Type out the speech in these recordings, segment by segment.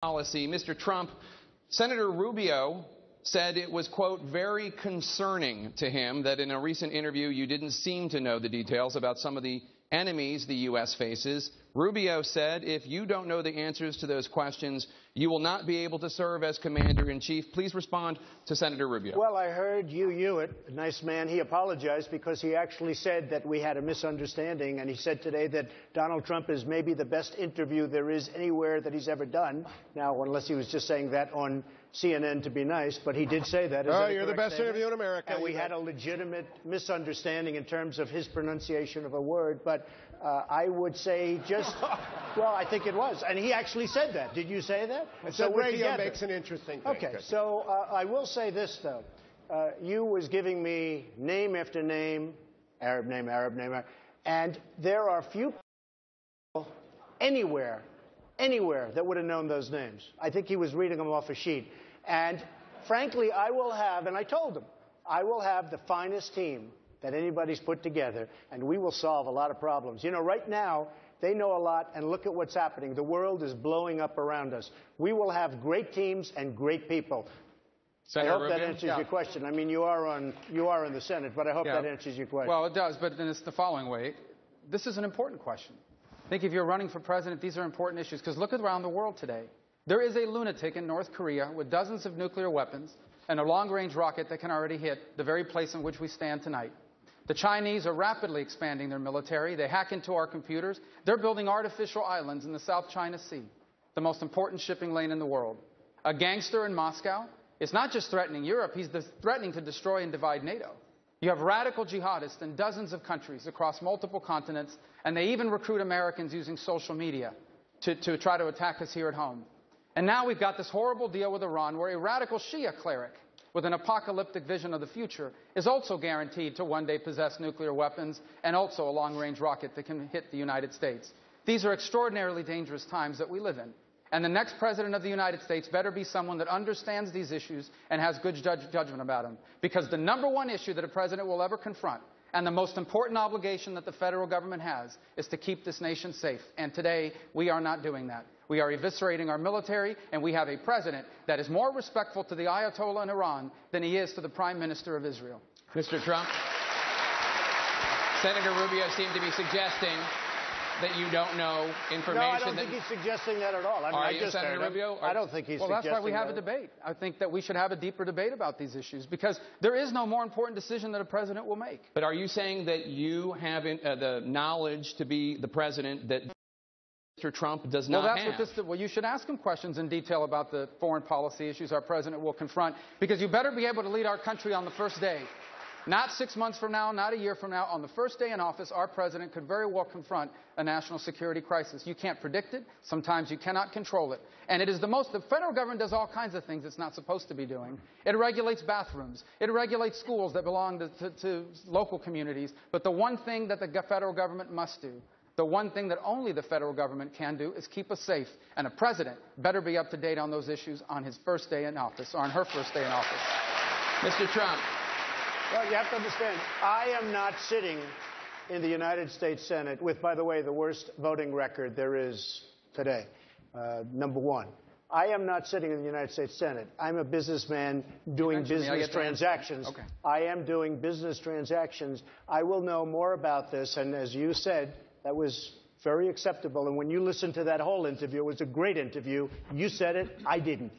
policy. Mr. Trump, Senator Rubio said it was, quote, very concerning to him that in a recent interview you didn't seem to know the details about some of the enemies the U.S. faces. Rubio said if you don't know the answers to those questions, you will not be able to serve as commander-in-chief. Please respond to Senator Rubio. Well, I heard Hewitt, a nice man, he apologized because he actually said that we had a misunderstanding, and he said today that Donald Trump is maybe the best interview there is anywhere that he's ever done. Now, unless he was just saying that on CNN to be nice, but he did say that. Oh, you're the best interview in America. And we had a legitimate misunderstanding in terms of his pronunciation of a word, but I would say just, well, I think it was. And he actually said that. Did you say that? And so radio makes an interesting thing. Okay, so I will say this, though. You was giving me name after name, Arab name, and there are few people anywhere that would have known those names. I think he was reading them off a sheet. And frankly, I will have, and I told him, I will have the finest team that anybody's put together, and we will solve a lot of problems. You know, right now, they know a lot, and look at what's happening. The world is blowing up around us. We will have great teams and great people. Senator I hope Rubio? that answers your question. I mean, you are in the Senate, but I hope that answers your question. Well, it does, but then it's the following way. This is an important question. I think if you're running for president, these are important issues, because look around the world today. There is a lunatic in North Korea with dozens of nuclear weapons and a long-range rocket that can already hit the very place in which we stand tonight. The Chinese are rapidly expanding their military. They hack into our computers. They're building artificial islands in the South China Sea, the most important shipping lane in the world. A gangster in Moscow is not just threatening Europe, he's threatening to destroy and divide NATO. You have radical jihadists in dozens of countries across multiple continents, and they even recruit Americans using social media to try to attack us here at home. And now we've got this horrible deal with Iran where a radical Shia cleric with an apocalyptic vision of the future is also guaranteed to one day possess nuclear weapons and also a long-range rocket that can hit the United States. These are extraordinarily dangerous times that we live in. And the next president of the United States better be someone that understands these issues and has good judgment about them. Because the number one issue that a president will ever confront, and the most important obligation that the federal government has, is to keep this nation safe. And today, we are not doing that. We are eviscerating our military, and we have a president that is more respectful to the Ayatollah in Iran than he is to the Prime Minister of Israel. Mr. Trump, Senator Rubio seemed to be suggesting that you don't know information. No, I don't think he's suggesting that at all. I mean, are you, Senator Rubio? I don't think he's suggesting that. Well, that's why we have a debate. I think that we should have a deeper debate about these issues, because there is no more important decision that a president will make. But are you saying that you have the knowledge to be the president that Mr. Trump does not have? Well, you should ask him questions in detail about the foreign policy issues our president will confront, because you better be able to lead our country on the first day. Not 6 months from now, not a year from now. On the first day in office, our president could very well confront a national security crisis. You can't predict it. Sometimes you cannot control it. And it is the federal government does all kinds of things it's not supposed to be doing. It regulates bathrooms. It regulates schools that belong to local communities. But the one thing that the federal government must do, the one thing that only the federal government can do, is keep us safe. And a president better be up to date on those issues on his first day in office, or on her first day in office. Mr. Trump. Well, you have to understand, I am not sitting in the United States Senate with, by the way, the worst voting record there is today, number one. I am not sitting in the United States Senate. I'm a businessman doing business transactions. Okay. I am doing business transactions. I will know more about this, and as you said, that was very acceptable. And when you listen to that whole interview, it was a great interview. You said it, I didn't.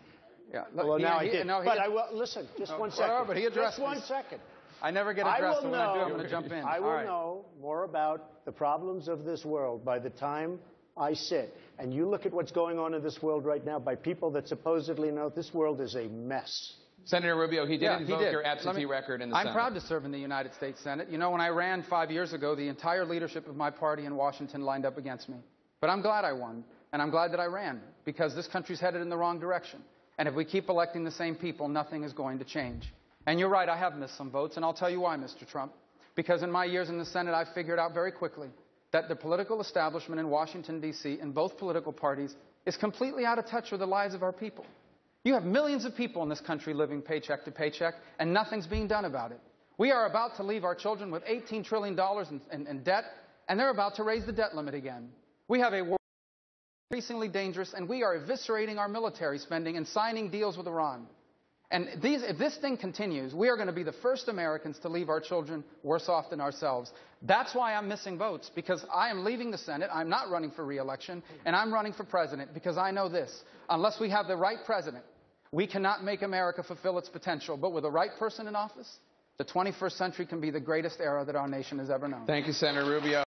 Yeah, well, now I did. But I will, listen, just 1 second. Well, but he addressed just 1 second. I never get addressed, so when I do, I'm going to jump in. I will know more about the problems of this world by the time I sit. And you look at what's going on in this world right now by people that supposedly know this world is a mess. Senator Rubio, he did invoke your absentee record in the Senate. I'm proud to serve in the United States Senate. You know, when I ran 5 years ago, the entire leadership of my party in Washington lined up against me. But I'm glad I won, and I'm glad that I ran, because this country's headed in the wrong direction. And if we keep electing the same people, nothing is going to change. And you're right, I have missed some votes, and I'll tell you why, Mr. Trump. Because in my years in the Senate, I figured out very quickly that the political establishment in Washington, D.C., in both political parties, is completely out of touch with the lives of our people. You have millions of people in this country living paycheck to paycheck, and nothing's being done about it. We are about to leave our children with $18 trillion in debt, and they're about to raise the debt limit again. We have a increasingly dangerous, and we are eviscerating our military spending and signing deals with Iran. And if this thing continues, we are going to be the first Americans to leave our children worse off than ourselves. That's why I'm missing votes, because I am leaving the Senate. I'm not running for re-election, and I'm running for president because I know this. Unless we have the right president, we cannot make America fulfill its potential. But with the right person in office, the 21st century can be the greatest era that our nation has ever known. Thank you, Senator Rubio.